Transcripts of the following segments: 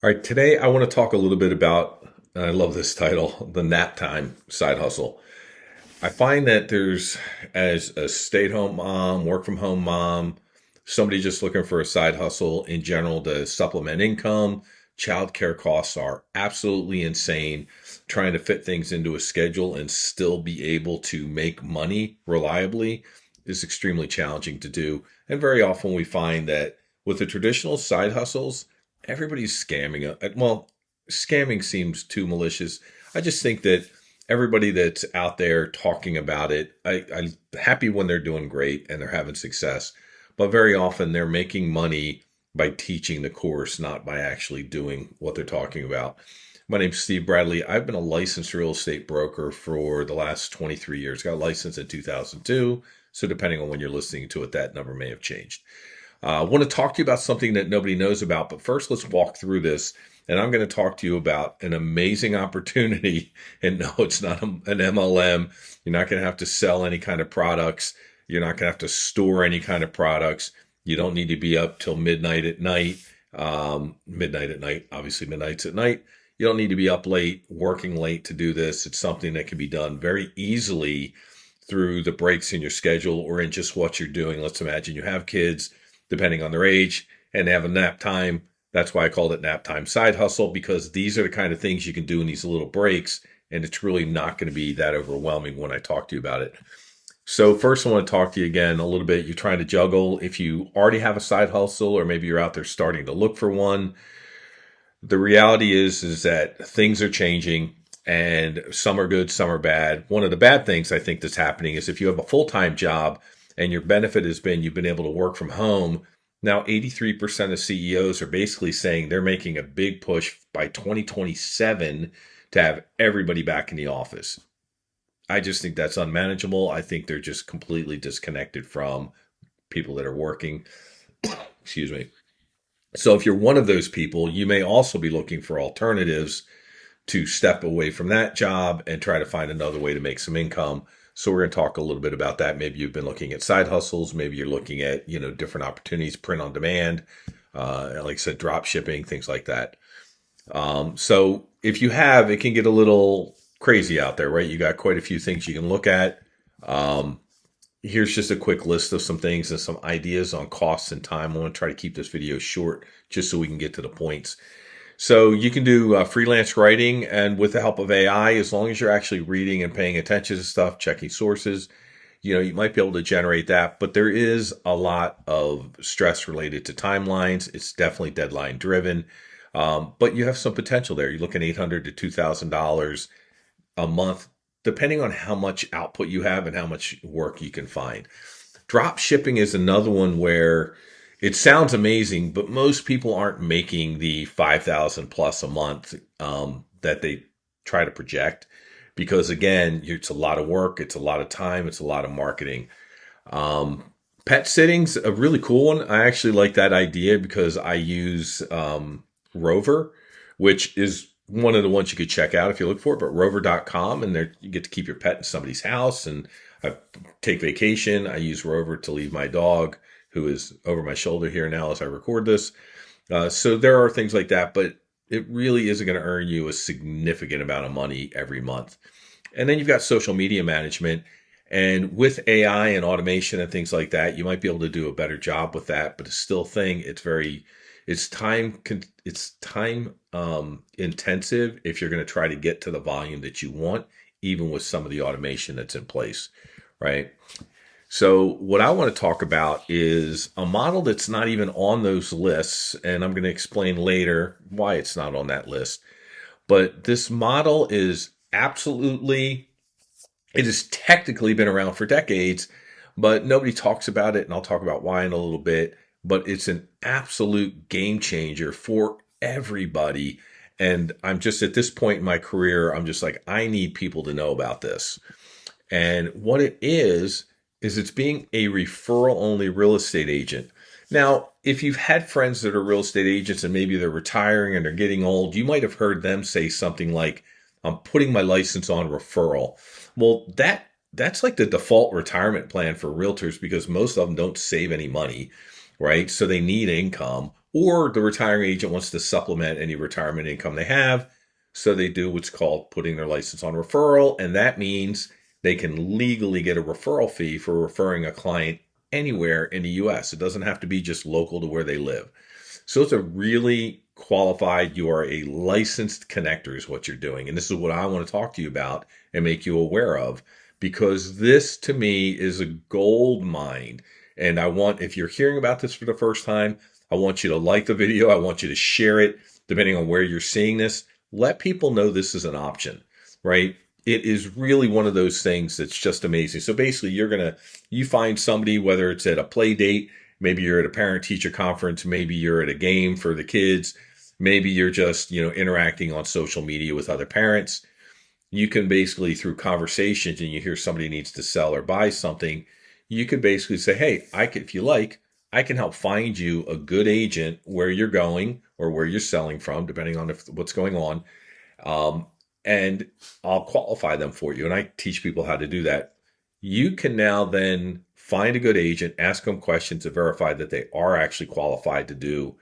All right, today I want to talk a little bit about, and I love this title, the Naptime side hustle. I find that as a stay-at-home mom, work-from-home mom, somebody just looking for a side hustle in general to supplement income, childcare costs are absolutely insane. Trying to fit things into a schedule and still be able to make money reliably is extremely challenging to do. And very often we find that with the traditional side hustles, everybody's scamming. Well, scamming seems too malicious. I just think that everybody that's out there talking about it, I'm happy when they're doing great and they're having success. But very often they're making money by teaching the course, not by actually doing what they're talking about. My name's Steve Bradley. I've been a licensed real estate broker for the last 23 years. Got licensed in 2002. So depending on when you're listening to it, that number may have changed. I want to talk to you about something that nobody knows about, but first let's walk through this. And I'm going to talk to you about an amazing opportunity. And no, it's not an MLM. You're not going to have to sell any kind of products. You're not going to have to store any kind of products. You don't need to be up till midnight at night. Midnight at night, obviously midnight's at night. You don't need to be up late, working late to do this. It's something that can be done very easily through the breaks in your schedule or in just what you're doing. Let's imagine you have kids, depending on their age, and they have a nap time. That's why I called it nap time side hustle, because these are the kind of things you can do in these little breaks, and it's really not going to be that overwhelming when I talk to you about it. So first, I want to talk to you again a little bit. You're trying to juggle. If you already have a side hustle, or maybe you're out there starting to look for one, the reality is that things are changing, and some are good, some are bad. One of the bad things I think that's happening is if you have a full-time job and your benefit has been you've been able to work from home. Now, 83% of CEOs are basically saying they're making a big push by 2027 to have everybody back in the office. I just think that's unmanageable. I think they're just completely disconnected from people that are working. Excuse me. So if you're one of those people, you may also be looking for alternatives to step away from that job and try to find another way to make some income. So we're going to talk a little bit about that. Maybe you've been looking at side hustles. Maybe you're looking at, different opportunities, print on demand, like I said, drop shipping, things like that. So if you have, it can get a little crazy out there, right? You got quite a few things you can look at. Here's just a quick list of some things and some ideas on costs and time. I want to try to keep this video short just so we can get to the points. So you can do freelance writing, and with the help of AI, as long as you're actually reading and paying attention to stuff, checking sources, you might be able to generate that. But there is a lot of stress related to timelines. It's definitely deadline driven, but you have some potential there. You're looking at $800 to $2,000 a month, depending on how much output you have and how much work you can find. Drop shipping is another one where it sounds amazing, but most people aren't making the 5,000 plus a month that they try to project, because again, it's a lot of work, it's a lot of time, it's a lot of marketing. Pet sitting's a really cool one. I actually like that idea because I use Rover, which is one of the ones you could check out if you look for it, but rover.com, and there you get to keep your pet in somebody's house. And I take vacation. I use Rover to leave my dog, who is over my shoulder here now as I record this. So there are things like that, but it really isn't going to earn you a significant amount of money every month. And then you've got social media management. And with AI and automation and things like that, you might be able to do a better job with that, but it's still a thing. It's time intensive if you're going to try to get to the volume that you want, even with some of the automation that's in place, right? So what I want to talk about is a model that's not even on those lists, and I'm going to explain later why it's not on that list. But this model is it has technically been around for decades, but nobody talks about it, and I'll talk about why in a little bit. But it's an absolute game changer for everybody. And I'm just at this point in my career, I'm just like, I need people to know about this. And what it is it's being a referral-only real estate agent. Now, if you've had friends that are real estate agents and maybe they're retiring and they're getting old, you might have heard them say something like, I'm putting my license on referral. Well, that's like the default retirement plan for realtors, because most of them don't save any money, right? So they need income, or the retiring agent wants to supplement any retirement income they have. So they do what's called putting their license on referral. And that means they can legally get a referral fee for referring a client anywhere in the US. It doesn't have to be just local to where they live. So it's a really qualified, you are a licensed connector is what you're doing. And this is what I want to talk to you about and make you aware of, because this to me is a gold mine. And I want, if you're hearing about this for the first time, I want you to like the video. I want you to share it, depending on where you're seeing this. Let people know this is an option, right? It is really one of those things that's just amazing. So basically, you find somebody, whether it's at a play date, maybe you're at a parent-teacher conference, maybe you're at a game for the kids, maybe you're just, interacting on social media with other parents. You can basically, through conversations, and you hear somebody needs to sell or buy something, you could basically say, hey, if you like, I can help find you a good agent where you're going or where you're selling from, depending on what's going on. And I'll qualify them for you. And I teach people how to do that. You can now then find a good agent, ask them questions to verify that they are actually qualified to do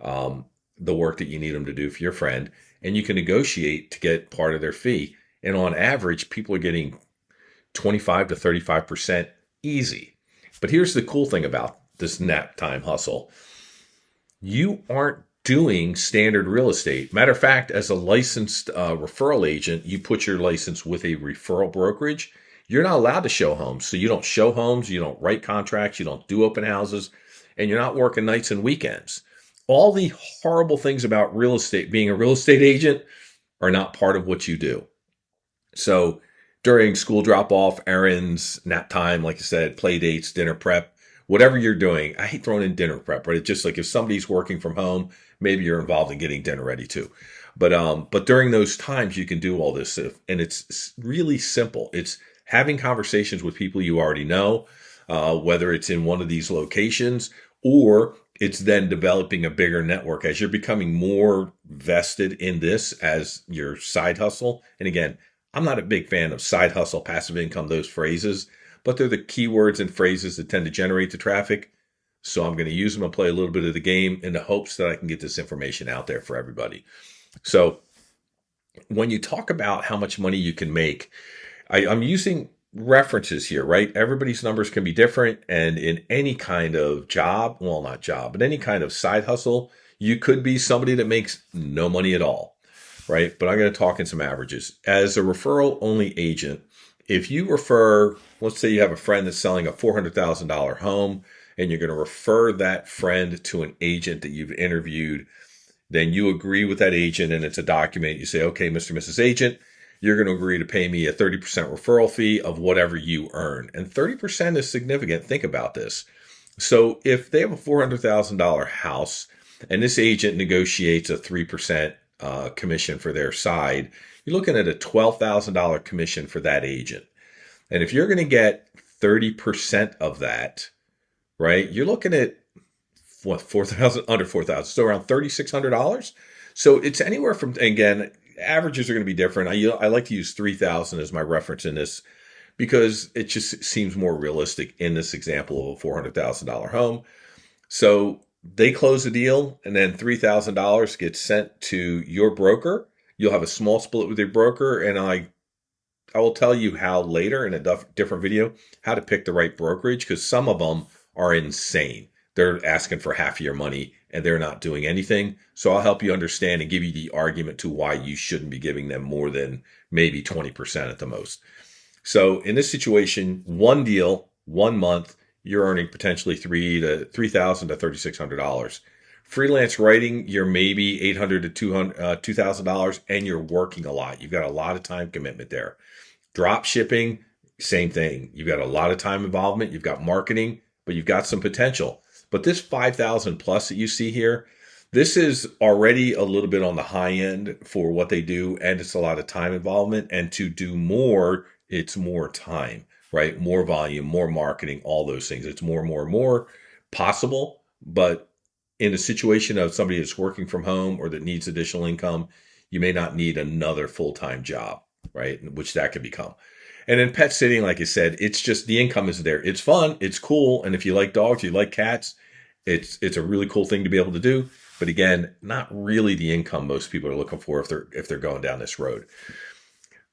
the work that you need them to do for your friend. And you can negotiate to get part of their fee. And on average, people are getting 25 to 35% easy. But here's the cool thing about this Naptime hustle. You aren't doing standard real estate. Matter of fact, as a licensed referral agent, you put your license with a referral brokerage. You're not allowed to show homes. So you don't show homes, you don't write contracts, you don't do open houses, and you're not working nights and weekends. All the horrible things about real estate, being a real estate agent, are not part of what you do. So during school drop-off, errands, nap time, like I said, play dates, dinner prep, whatever you're doing, I hate throwing in dinner prep, but it's just like if somebody's working from home, maybe you're involved in getting dinner ready too. But during those times, you can do all this, and it's really simple. It's having conversations with people you already know, whether it's in one of these locations or it's then developing a bigger network as you're becoming more vested in this as your side hustle. And again, I'm not a big fan of side hustle, passive income, those phrases, but they're the keywords and phrases that tend to generate the traffic. So I'm going to use them and play a little bit of the game in the hopes that I can get this information out there for everybody. So when you talk about how much money you can make, I'm using references here, right? Everybody's numbers can be different. And in any kind of job, well, not job, but any kind of side hustle, you could be somebody that makes no money at all, right? But I'm going to talk in some averages. As a referral only agent, if you refer, let's say you have a friend that's selling a $400,000 home and you're going to refer that friend to an agent that you've interviewed, then you agree with that agent and it's a document. You say, okay, Mr. and Mrs. Agent, you're going to agree to pay me a 30% referral fee of whatever you earn. And 30% is significant. Think about this. So if they have a $400,000 house and this agent negotiates a 3% commission for their side, you're looking at a $12,000 commission for that agent. And if you're going to get 30% of that, right, you're looking at what, 4,000, under 4,000, so around $3,600. So it's anywhere from, again, averages are going to be different. I like to use 3,000 as my reference in this because it just seems more realistic in this example of a $400,000 home. So they close the deal and then $3,000 gets sent to your broker. You'll have a small split with your broker, and I will tell you how later in a different video how to pick the right brokerage, because some of them are insane. They're asking for half of your money and they're not doing anything. So I'll help you understand and give you the argument to why you shouldn't be giving them more than maybe 20% at the most. So in this situation, one deal, 1 month, you're earning potentially $3,000 to $3,600. Freelance writing, you're maybe $800 to $2,000, and you're working a lot. You've got a lot of time commitment there. Drop shipping, same thing. You've got a lot of time involvement. You've got marketing, but you've got some potential. But this 5,000 plus that you see here, this is already a little bit on the high end for what they do, and it's a lot of time involvement. And to do more, it's more time, right? More volume, more marketing, all those things. It's more possible, but in a situation of somebody that's working from home or that needs additional income, you may not need another full-time job, right? Which that could become. And in pet sitting, like I said, it's just the income is there. It's fun. It's cool. And if you like dogs, you like cats, It's a really cool thing to be able to do, but again, not really the income most people are looking for if they're going down this road.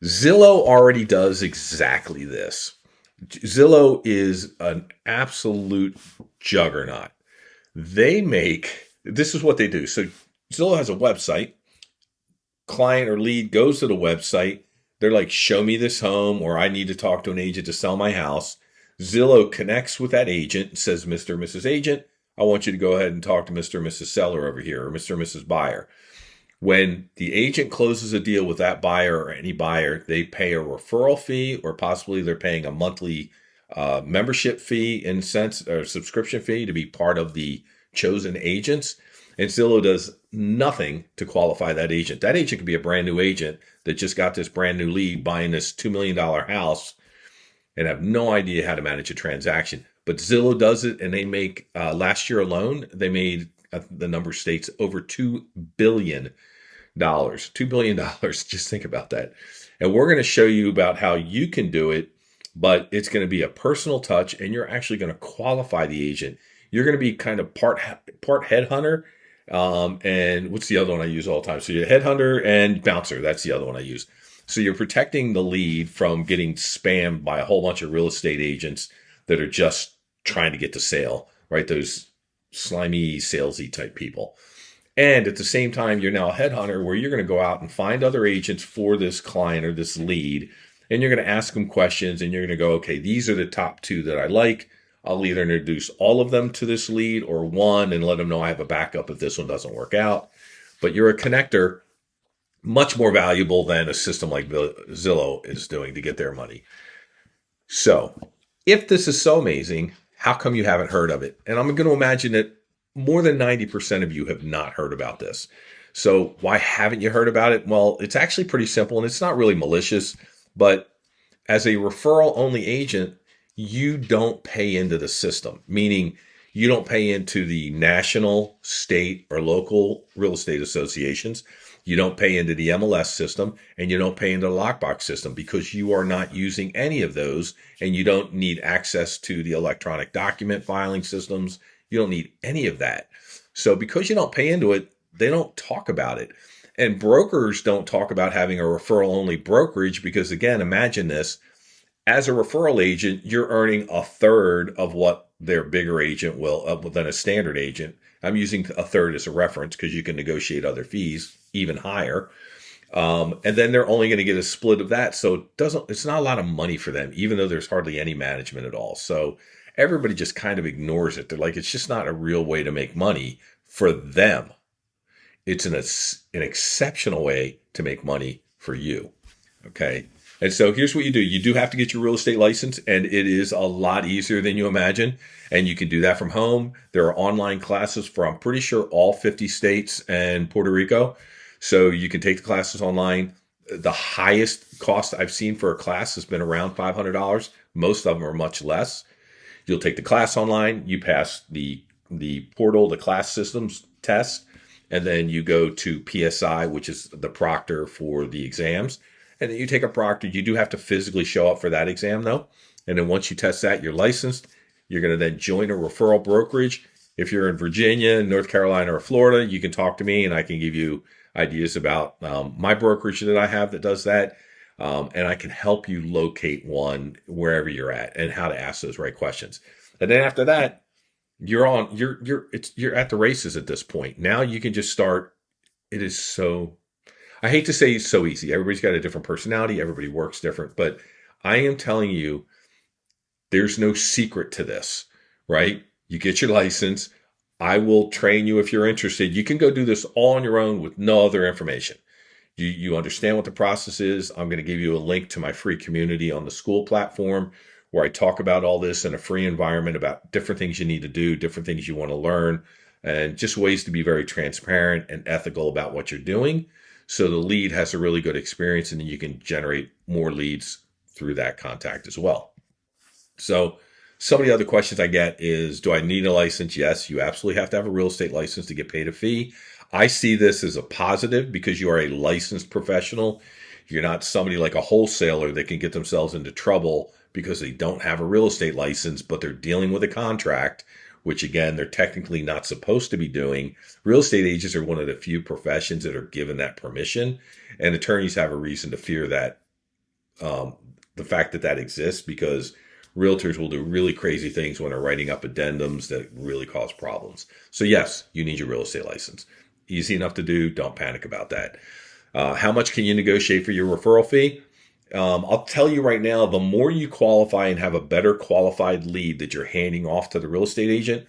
Zillow already does exactly this. Zillow is an absolute juggernaut. This is what they do. So Zillow has a website. Client or lead goes to the website. They're like, show me this home, or I need to talk to an agent to sell my house. Zillow connects with that agent and says, Mr. or Mrs. Agent, I want you to go ahead and talk to Mr. or Mrs. Seller over here, or Mr. or Mrs. Buyer. When the agent closes a deal with that buyer or any buyer, they pay a referral fee, or possibly they're paying a monthly membership fee in a sense, or subscription fee to be part of the chosen agents. And Zillow does nothing to qualify that agent. That agent could be a brand new agent that just got this brand new lead buying this $2 million house and have no idea how to manage a transaction. But Zillow does it, and they make, last year alone, they made, the number states, over $2 billion. $2 billion. Just think about that. And we're going to show you about how you can do it, but it's going to be a personal touch, and you're actually going to qualify the agent. You're going to be kind of part headhunter. And what's the other one I use all the time? So you're headhunter and bouncer. That's the other one I use. So you're protecting the lead from getting spammed by a whole bunch of real estate agents that are just trying to get the sale, right? Those slimy, salesy type people. And at the same time, you're now a headhunter where you're going to go out and find other agents for this client or this lead. And you're going to ask them questions, and you're going to go, okay, these are the top 2 that I like. I'll either introduce all of them to this lead or one and let them know I have a backup if this one doesn't work out. But you're a connector, much more valuable than a system like Zillow is doing to get their money. So if this is so amazing, how come you haven't heard of it? And I'm going to imagine that more than 90% of you have not heard about this. So why haven't you heard about it? Well, it's actually pretty simple, and it's not really malicious, but as a referral-only agent, you don't pay into the system, meaning you don't pay into the national, state, or local real estate associations. You don't pay into the MLS system, and you don't pay into the lockbox system because you are not using any of those, and you don't need access to the electronic document filing systems. You don't need any of that. So because you don't pay into it, they don't talk about it. And brokers don't talk about having a referral-only brokerage because, again, imagine this. As a referral agent, you're earning a third of what their bigger agent will than a standard agent. I'm using a third as a reference because you can negotiate other fees even higher. And then they're only going to get a split of that. So it's not a lot of money for them, even though there's hardly any management at all. So everybody just kind of ignores it. They're like, it's just not a real way to make money for them. It's an exceptional way to make money for you. Okay. And so here's what you do. You do have to get your real estate license, and it is a lot easier than you imagine. And you can do that from home. There are online classes for, I'm pretty sure, all 50 states and Puerto Rico. So you can take the classes online. The highest cost I've seen for a class has been around $500. Most of them are much less. You'll take the class online. You pass the portal, the class systems test, and then you go to PSI, which is the proctor for the exams. And then you take a proctor. You do have to physically show up for that exam, though. And then once you test that, you're licensed. You're going to then join a referral brokerage. If you're in Virginia, North Carolina, or Florida, you can talk to me, and I can give you ideas about my brokerage that I have that does that. And I can help you locate one wherever you're at and how to ask those right questions. And then after that, you're at the races at this point. Now you can just start. It is so, I hate to say it's so easy. Everybody's got a different personality. Everybody works different, but I am telling you, there's no secret to this, right? You get your license. I will train you if you're interested. You can go do this all on your own with no other information. You understand what the process is. I'm going to give you a link to my free community on the school platform where I talk about all this in a free environment about different things you need to do, different things you want to learn, and just ways to be very transparent and ethical about what you're doing. So the lead has a really good experience, and then you can generate more leads through that contact as well. So some of the other questions I get is, do I need a license? Yes, you absolutely have to have a real estate license to get paid a fee. I see this as a positive because you are a licensed professional. You're not somebody like a wholesaler that can get themselves into trouble because they don't have a real estate license, but they're dealing with a contract which again, they're technically not supposed to be doing. Real estate agents are one of the few professions that are given that permission, and attorneys have a reason to fear that, the fact that that exists, because realtors will do really crazy things when they're writing up addendums that really cause problems. So yes, you need your real estate license. Easy enough to do. Don't panic about that. How much can you negotiate for your referral fee? I'll tell you right now, the more you qualify and have a better qualified lead that you're handing off to the real estate agent,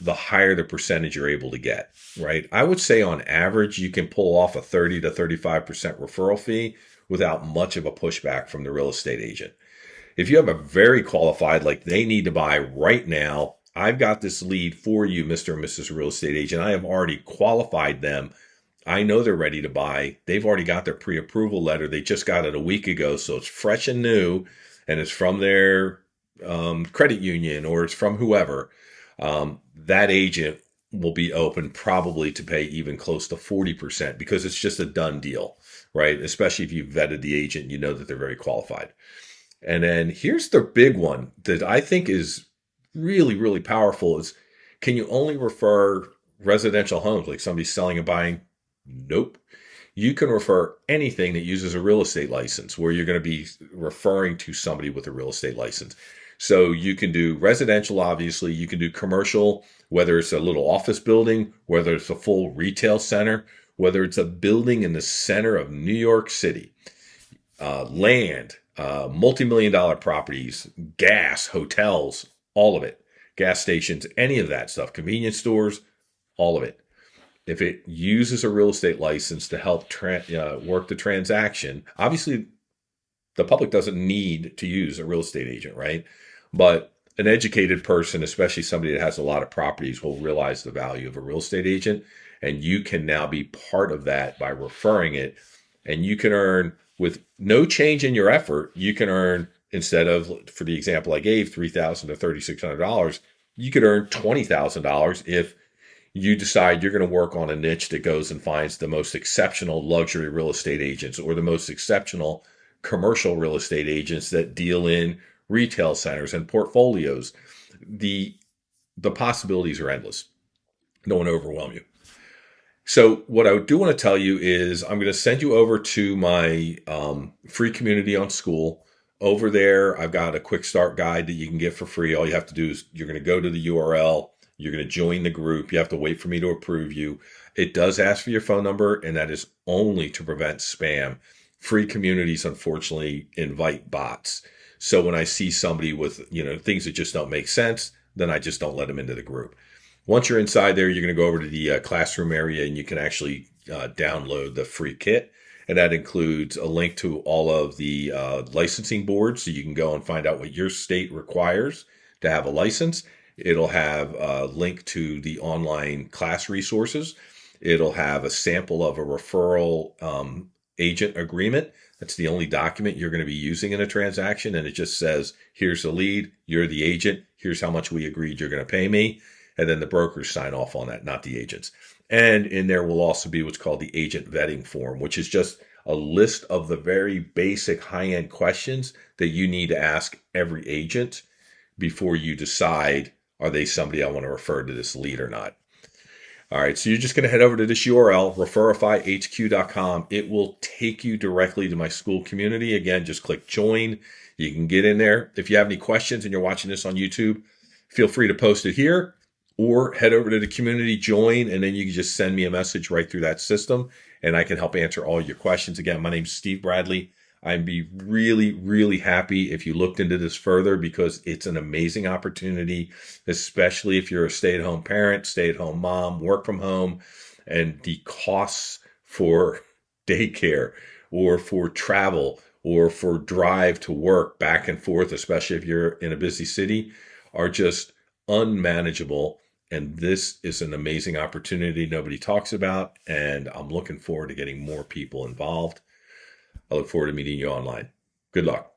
the higher the percentage you're able to get, right? I would say on average, you can pull off a 30 to 35% referral fee without much of a pushback from the real estate agent. If you have a very qualified, like they need to buy right now, I've got this lead for you, Mr. and Mrs. Real Estate Agent. I have already qualified them. I know they're ready to buy. They've already got their pre-approval letter. They just got it a week ago, so it's fresh and new, and it's from their credit union or it's from whoever. That agent will be open probably to pay even close to 40% because it's just a done deal, right? Especially if you've vetted the agent, you know that they're very qualified. And then here's the big one that I think is really, really powerful is, can you only refer residential homes, like somebody selling and buying? Nope. You can refer anything that uses a real estate license, where you're going to be referring to somebody with a real estate license. So you can do residential, obviously. You can do commercial, whether it's a little office building, whether it's a full retail center, whether it's a building in the center of New York City, land, multi-million-dollar properties, gas, hotels, all of it, gas stations, any of that stuff, convenience stores, all of it. If it uses a real estate license to help work the transaction, obviously the public doesn't need to use a real estate agent, right? But an educated person, especially somebody that has a lot of properties, will realize the value of a real estate agent. And you can now be part of that by referring it. And you can earn, with no change in your effort, you can earn, instead of, for the example I gave, $3,000 to $3,600, you could earn $20,000 if you decide you're going to work on a niche that goes and finds the most exceptional luxury real estate agents or the most exceptional commercial real estate agents that deal in retail centers and portfolios. The possibilities are endless. Don't want to overwhelm you. So what I do want to tell you is I'm going to send you over to my free community on School. Over there, I've got a quick start guide that you can get for free. All you have to do is you're going to go to the URL. You're going to join the group. You have to wait for me to approve you. It does ask for your phone number, and that is only to prevent spam. Free communities, unfortunately, invite bots. So when I see somebody with, things that just don't make sense, then I just don't let them into the group. Once you're inside there, you're going to go over to the classroom area, and you can actually download the free kit. And that includes a link to all of the licensing boards, so you can go and find out what your state requires to have a license. It'll have a link to the online class resources. It'll have a sample of a referral agent agreement. That's the only document you're going to be using in a transaction. And it just says, here's the lead, you're the agent, here's how much we agreed you're going to pay me. And then the brokers sign off on that, not the agents. And in there will also be what's called the agent vetting form, which is just a list of the very basic high-end questions that you need to ask every agent before you decide, are they somebody I want to refer to this lead or not? All right, so you're just going to head over to this URL, referifyhq.com. It will take you directly to my school community. Again, just click join. You can get in there. If you have any questions and you're watching this on YouTube, feel free to post it here or head over to the community, join, and then you can just send me a message right through that system, and I can help answer all your questions. Again, my name's Steve Bradley. I'd be really, really happy if you looked into this further, because it's an amazing opportunity, especially if you're a stay-at-home parent, stay-at-home mom, work from home, and the costs for daycare or for travel or for drive to work back and forth, especially if you're in a busy city, are just unmanageable. And this is an amazing opportunity nobody talks about, and I'm looking forward to getting more people involved. I look forward to meeting you online. Good luck.